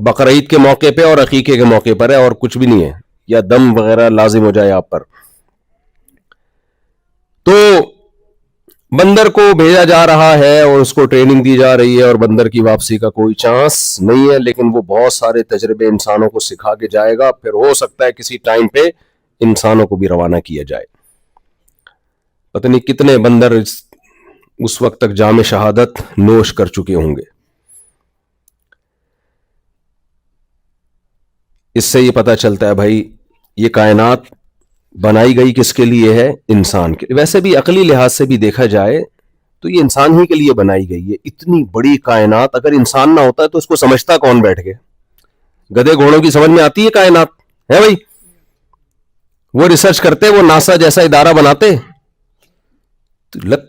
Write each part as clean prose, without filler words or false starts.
بقرعید کے موقع پہ اور عقیقے کے موقع پر ہے اور کچھ بھی نہیں ہے, یا دم وغیرہ لازم ہو جائے آپ پر. تو بندر کو بھیجا جا رہا ہے اور اس کو ٹریننگ دی جا رہی ہے اور بندر کی واپسی کا کوئی چانس نہیں ہے, لیکن وہ بہت سارے تجربے انسانوں کو سکھا کے جائے گا. پھر ہو سکتا ہے کسی ٹائم پہ انسانوں کو بھی روانہ کیا جائے. پتہ نہیں کتنے بندر اس وقت تک جام شہادت نوش کر چکے ہوں گے. اس سے یہ پتہ چلتا ہے بھائی یہ کائنات بنائی گئی کس کے لیے ہے؟ انسان کے. ویسے بھی عقلی لحاظ سے بھی دیکھا جائے تو یہ انسان ہی کے لیے بنائی گئی ہے. اتنی بڑی کائنات اگر انسان نہ ہوتا ہے تو اس کو سمجھتا کون بیٹھ کے؟ گدھے گھوڑوں کی سمجھ میں آتی ہے کائنات ہے بھائی؟ وہ ریسرچ کرتے, وہ ناسا جیسا ادارہ بناتے,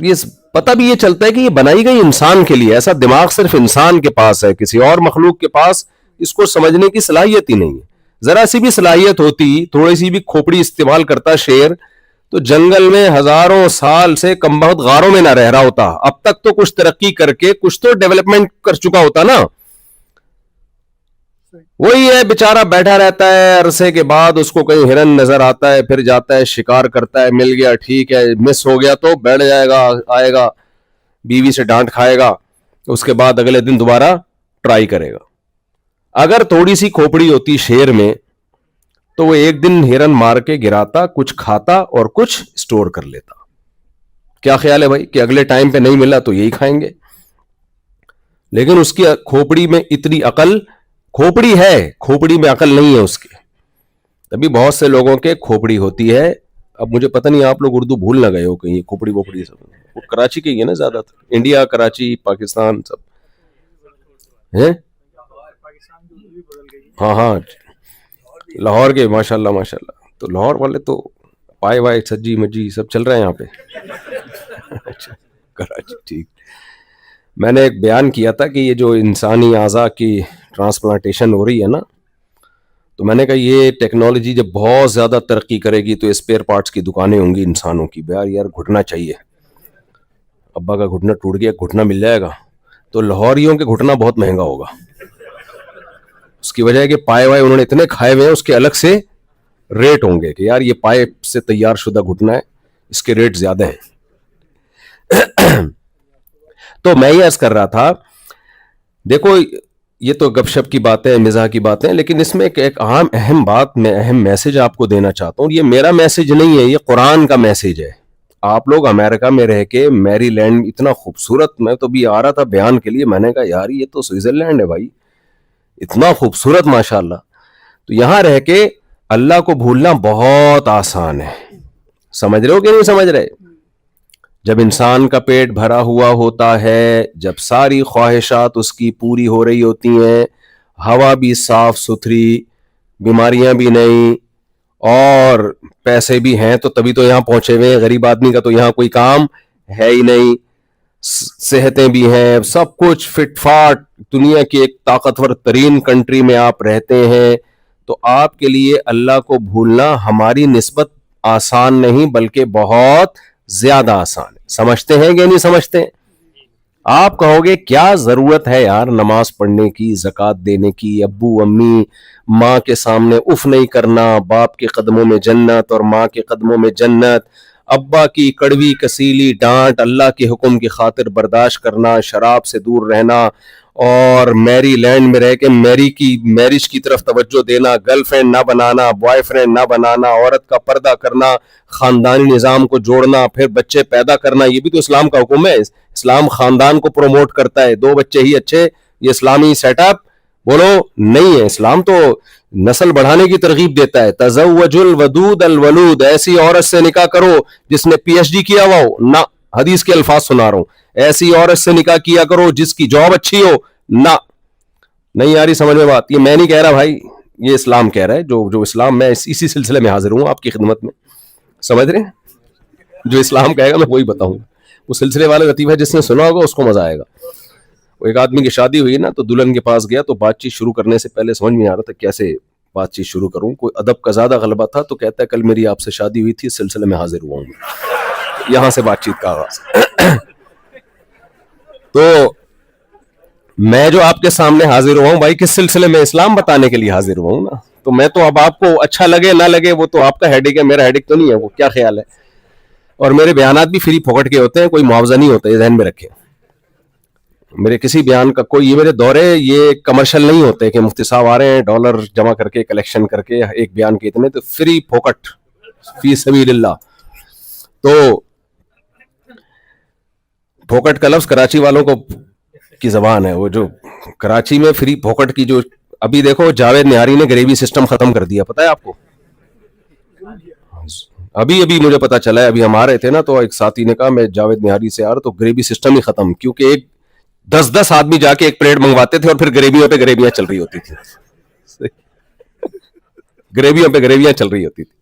یہ پتہ بھی یہ چلتا ہے کہ یہ بنائی گئی انسان کے لیے. ایسا دماغ صرف انسان کے پاس ہے, کسی اور مخلوق کے پاس اس کو سمجھنے کی صلاحیت ہی نہیں ہے. ذرا سی بھی صلاحیت ہوتی, تھوڑی سی بھی کھوپڑی استعمال کرتا شیر, تو جنگل میں ہزاروں سال سے کم بہت غاروں میں نہ رہ رہا ہوتا. اب تک تو کچھ ترقی کر کے کچھ تو ڈیولپمنٹ کر چکا ہوتا نا. وہی ہے بیچارہ بیٹھا رہتا ہے, عرصے کے بعد اس کو کہیں ہرن نظر آتا ہے, پھر جاتا ہے شکار کرتا ہے, مل گیا ٹھیک ہے, مس ہو گیا تو بیٹھ جائے گا, آئے گا بیوی سے ڈانٹ کھائے گا, اس کے بعد اگلے دن دوبارہ ٹرائی کرے گا. اگر تھوڑی سی کھوپڑی ہوتی شیر میں تو وہ ایک دن ہرن مار کے گراتا, کچھ کھاتا اور کچھ اسٹور کر لیتا. کیا خیال ہے بھائی کہ اگلے ٹائم پہ نہیں ملا تو یہی کھائیں گے؟ لیکن اس کی کھوپڑی میں اتنی عقل, کھوپڑی ہے, کھوپڑی میں عقل نہیں ہے اس کے. تبھی بہت سے لوگوں کے کھوپڑی ہوتی ہے. اب مجھے پتہ نہیں آپ لوگ اردو بھول نہ گئے ہو کہیں, کھوپڑی ووپڑی سب وہ کراچی کے ہی ہے نا زیادہ تر, انڈیا کراچی پاکستان سب ہیں. ہاں ہاں لاہور کے ماشاء اللہ ماشاء اللہ. تو لاہور والے تو پائے وائے سجی مجی سب چل رہے ہیں یہاں پہ. اچھا کراچی ٹھیک. میں نے ایک بیان کیا تھا کہ یہ جو انسانی اعضاء کی ٹرانسپلانٹیشن ہو رہی ہے نا, تو میں نے کہا یہ ٹیکنالوجی جب بہت زیادہ ترقی کرے گی تو اسپیئر پارٹس کی دکانیں ہوں گی انسانوں کی. یار گھٹنا چاہیے, ابا کا گھٹنا ٹوٹ گیا, گھٹنا مل جائے گا, تو لاہوریوں کے گھٹنا بہت مہنگا ہوگا. اس کی وجہ ہے کہ پائے وائے انہوں نے اتنے کھائے ہوئے ہیں, اس کے الگ سے ریٹ ہوں گے کہ یار یہ پائے سے تیار شدہ گھٹنا ہے, اس کے ریٹ زیادہ ہیں. تو میں یہ عرض کر رہا تھا, دیکھو یہ تو گپ شپ کی باتیں, مزاح کی باتیں, لیکن اس میں ایک اہم بات, میں اہم میسج آپ کو دینا چاہتا ہوں. یہ میرا میسج نہیں ہے, یہ قرآن کا میسج ہے. آپ لوگ امریکہ میں رہ کے, میری لینڈ اتنا خوبصورت, میں تو بھی آ رہا تھا بیان کے لیے, میں نے کہا یار یہ تو سوئٹزرلینڈ ہے بھائی, اتنا خوبصورت ماشاءاللہ. تو یہاں رہ کے اللہ کو بھولنا بہت آسان ہے. سمجھ رہے ہو کہ نہیں سمجھ رہے؟ جب انسان کا پیٹ بھرا ہوا ہوتا ہے, جب ساری خواہشات اس کی پوری ہو رہی ہوتی ہیں, ہوا بھی صاف ستھری, بیماریاں بھی نہیں, اور پیسے بھی ہیں, تو تبھی تو یہاں پہنچے ہوئے. غریب آدمی کا تو یہاں کوئی کام ہے ہی نہیں, صحتیں بھی ہیں, سب کچھ فٹ فاٹ, دنیا کی ایک طاقتور ترین کنٹری میں آپ رہتے ہیں. تو آپ کے لیے اللہ کو بھولنا ہماری نسبت آسان نہیں بلکہ بہت زیادہ آسان ہے. سمجھتے ہیں کہ نہیں سمجھتے؟ آپ کہو گے کیا ضرورت ہے یار نماز پڑھنے کی, زکوٰۃ دینے کی, ابو امی ماں کے سامنے اف نہیں کرنا, باپ کے قدموں میں جنت اور ماں کے قدموں میں جنت, ابا کی کڑوی کسیلی ڈانٹ اللہ کے حکم کی خاطر برداشت کرنا, شراب سے دور رہنا, اور میری لینڈ میں رہ کے میرج کی طرف توجہ دینا, گرل فرینڈ نہ بنانا, بوائے فرینڈ نہ بنانا, عورت کا پردہ کرنا, خاندانی نظام کو جوڑنا, پھر بچے پیدا کرنا, یہ بھی تو اسلام کا حکم ہے. اسلام خاندان کو پروموٹ کرتا ہے, 2 بچے ہی اچھے, یہ اسلامی سیٹ اپ بولو نہیں ہے. اسلام تو نسل بڑھانے کی ترغیب دیتا ہے. تزوج الودود الولود, ایسی عورت سے نکاح کرو جس نے پی ایچ ڈی کیا ہوا ہو. نہ, حدیث کے الفاظ سنا رہا ہوں, ایسی عورت سے نکاح کیا کرو جس کی جاب اچھی ہو. نہ, نہیں آ رہی سمجھ میں بات؟ یہ میں نہیں کہہ رہا بھائی, یہ اسلام کہہ رہا ہے. جو اسلام, میں اسی سلسلے میں حاضر ہوں آپ کی خدمت میں, سمجھ رہے ہیں؟ جو اسلام کہے گا میں وہی بتاؤں گا. وہ سلسلے والا لطیفہ جس نے سنا ہوگا اس کو مزہ آئے گا. وہ ایک آدمی کی شادی ہوئی نا, تو دلہن کے پاس گیا, تو بات چیت شروع کرنے سے پہلے سمجھ نہیں آ رہا تھا کیسے بات چیت شروع کروں, کوئی ادب کا زیادہ غلبہ تھا. تو کہتا ہے کل میری آپ سے شادی ہوئی تھی, اس سلسلے میں حاضر ہوا ہوں. یہاں سے بات چیت کا آغاز. تو میں جو آپ کے سامنے حاضر ہوا ہوں بھائی کس سلسلے میں؟ اسلام بتانے کے لیے حاضر ہوا ہوں نا. تو میں تو اب آپ کو اچھا لگے نہ لگے وہ تو آپ کا ہیڈک ہے, میرا ہیڈک تو نہیں ہے. وہ کیا خیال ہے؟ اور میرے بیانات بھی فری پھوکٹ کے ہوتے ہیں, کوئی معاوضہ نہیں ہوتا, یہ ذہن میں رکھیں. میرے کسی بیان کا کوئی, یہ میرے دورے یہ کمرشل نہیں ہوتے کہ مفتی صاحب آ رہے ہیں ڈالر جمع کر کے کلیکشن کر کے ایک بیان کے اتنے, تو فری پھوکٹ فی سبیل اللہ. تو پھوکٹ کا لفظ کراچی والوں کو کی زبان ہے, وہ جو کراچی میں فری پھوکٹ کی جو, ابھی دیکھو جاوید نہاری نے گریوی سسٹم ختم کر دیا, پتہ ہے آپ کو؟ ابھی مجھے پتا چلا ہے, ابھی ہم آ رہے تھے نا تو ایک ساتھی نے کہا میں جاوید نہاری سے آ رہا, تو گریوی سسٹم ہی ختم, کیونکہ ایک 10 آدمی جا کے ایک پلیٹ منگواتے تھے اور پھر گریویوں پہ گریویاں چل رہی ہوتی تھی. گریویوں پہ گریویاں چل رہی ہوتی تھی.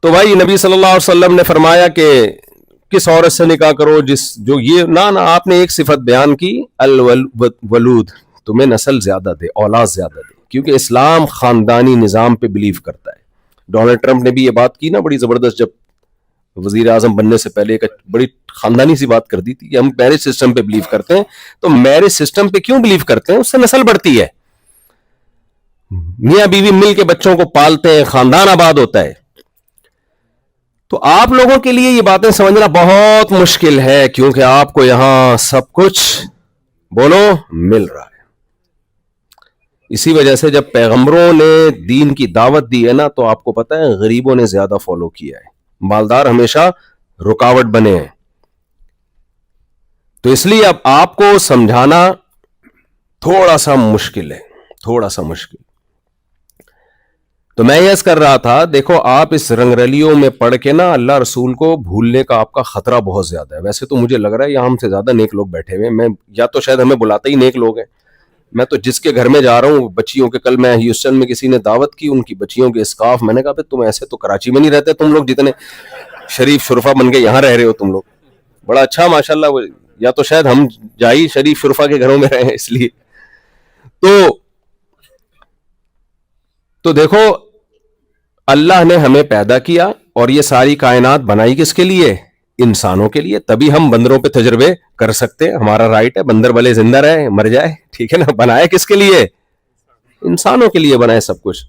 تو بھائی نبی صلی اللہ علیہ وسلم نے فرمایا کہ کس عورت سے نکاح کرو جو یہ نہ آپ نے ایک صفت بیان کی, الولود, تمہیں نسل زیادہ دے, اولاد زیادہ دے, کیونکہ اسلام خاندانی نظام پہ بلیو کرتا ہے. ڈونلڈ ٹرمپ نے بھی یہ بات کی نا بڑی زبردست, جب وزیر اعظم بننے سے پہلے ایک بڑی خاندانی سی بات کر دی تھی کہ ہم میرج سسٹم پہ بلیو کرتے ہیں. تو میرج سسٹم پہ کیوں بلیو کرتے ہیں؟ اس سے نسل بڑھتی ہے, میاں بیوی مل کے بچوں کو پالتے ہیں, خاندان آباد ہوتا ہے. تو آپ لوگوں کے لیے یہ باتیں سمجھنا بہت مشکل ہے, کیونکہ آپ کو یہاں سب کچھ بولو مل رہا ہے. اسی وجہ سے جب پیغمبروں نے دین کی دعوت دی ہے نا, تو آپ کو پتہ ہے غریبوں نے زیادہ فالو کیا ہے, مالدار ہمیشہ رکاوٹ بنے ہیں. تو اس لیے اب آپ کو سمجھانا تھوڑا سا مشکل ہے, تھوڑا سا مشکل. تو میں یہ کر رہا تھا, دیکھو آپ اس رنگ رلیوں میں پڑھ کے نا اللہ رسول کو بھولنے کا آپ کا خطرہ بہت زیادہ ہے. ویسے تو مجھے لگ رہا ہے یہاں ہم سے زیادہ نیک لوگ بیٹھے ہوئے ہیں, میں یا تو شاید ہمیں بلاتے ہی نیک لوگ ہیں. میں تو جس کے گھر میں جا رہا ہوں بچیوں کے, کل میں ہیوسٹن میں کسی نے دعوت کی, ان کی بچیوں کے اسکارف, میں نے کہا تم ایسے تو کراچی میں نہیں رہتے تم لوگ, جتنے شریف شرفا بن کے یہاں رہ رہے ہو تم لوگ, بڑا اچھا ماشاءاللہ. یا تو شاید ہم جائی شریف شرفا کے گھروں میں رہے اس لیے. تو دیکھو اللہ نے ہمیں پیدا کیا اور یہ ساری کائنات بنائی کس کے لیے؟ انسانوں کے لیے. تبھی ہم بندروں پہ تجربے کر سکتے ہیں, ہمارا رائٹ ہے, بندر بھلے زندہ رہے مر جائے, ٹھیک ہے نا. بنایا کس کے لیے؟ انسانوں کے لیے بنائے سب کچھ.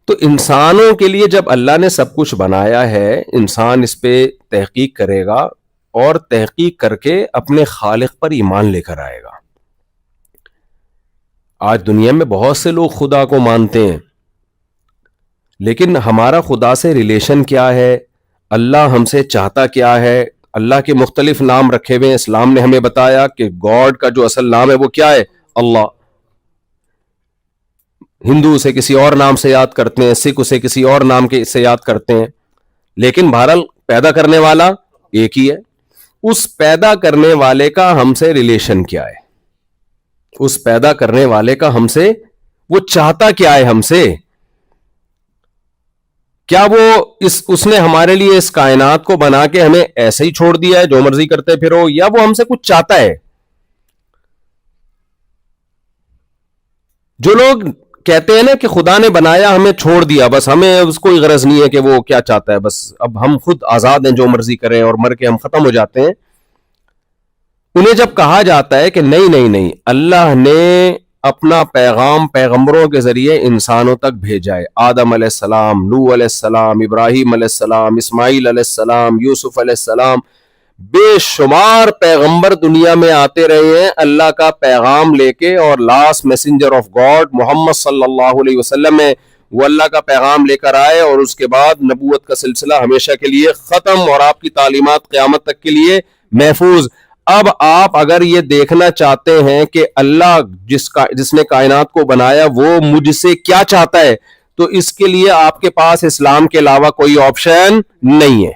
تو انسانوں کے لیے جب اللہ نے سب کچھ بنایا ہے, انسان اس پہ تحقیق کرے گا اور تحقیق کر کے اپنے خالق پر ایمان لے کر آئے گا. آج دنیا میں بہت سے لوگ خدا کو مانتے ہیں, لیکن ہمارا خدا سے ریلیشن کیا ہے؟ اللہ ہم سے چاہتا کیا ہے؟ اللہ کے مختلف نام رکھے ہوئے ہیں. اسلام نے ہمیں بتایا کہ گاڈ کا جو اصل نام ہے وہ کیا ہے؟ اللہ. ہندو اسے کسی اور نام سے یاد کرتے ہیں, سکھ اسے کسی اور نام کے سے یاد کرتے ہیں, لیکن بہرحال پیدا کرنے والا ایک ہی ہے. اس پیدا کرنے والے کا ہم سے ریلیشن کیا ہے؟ اس پیدا کرنے والے کا ہم سے وہ چاہتا کیا ہے ہم سے؟ کیا وہ اس نے ہمارے لیے اس کائنات کو بنا کے ہمیں ایسے ہی چھوڑ دیا ہے جو مرضی کرتے پھرو, یا وہ ہم سے کچھ چاہتا ہے؟ جو لوگ کہتے ہیں نا کہ خدا نے بنایا ہمیں چھوڑ دیا, بس ہمیں اس کوئی غرض نہیں ہے کہ وہ کیا چاہتا ہے, بس اب ہم خود آزاد ہیں جو مرضی کریں اور مر کے ہم ختم ہو جاتے ہیں. انہیں جب کہا جاتا ہے کہ نہیں, اللہ نے اپنا پیغام پیغمبروں کے ذریعے انسانوں تک بھیجا ہے. آدم علیہ السلام, نوح علیہ السلام, ابراہیم علیہ السلام, اسماعیل علیہ السلام, یوسف علیہ السلام, بے شمار پیغمبر دنیا میں آتے رہے ہیں اللہ کا پیغام لے کے, اور لاسٹ میسنجر آف گاڈ محمد صلی اللہ علیہ وسلم ہے, وہ اللہ کا پیغام لے کر آئے, اور اس کے بعد نبوت کا سلسلہ ہمیشہ کے لیے ختم, اور آپ کی تعلیمات قیامت تک کے لیے محفوظ. اب آپ اگر یہ دیکھنا چاہتے ہیں کہ اللہ جس نے کائنات کو بنایا وہ مجھ سے کیا چاہتا ہے, تو اس کے لیے آپ کے پاس اسلام کے علاوہ کوئی آپشن نہیں ہے.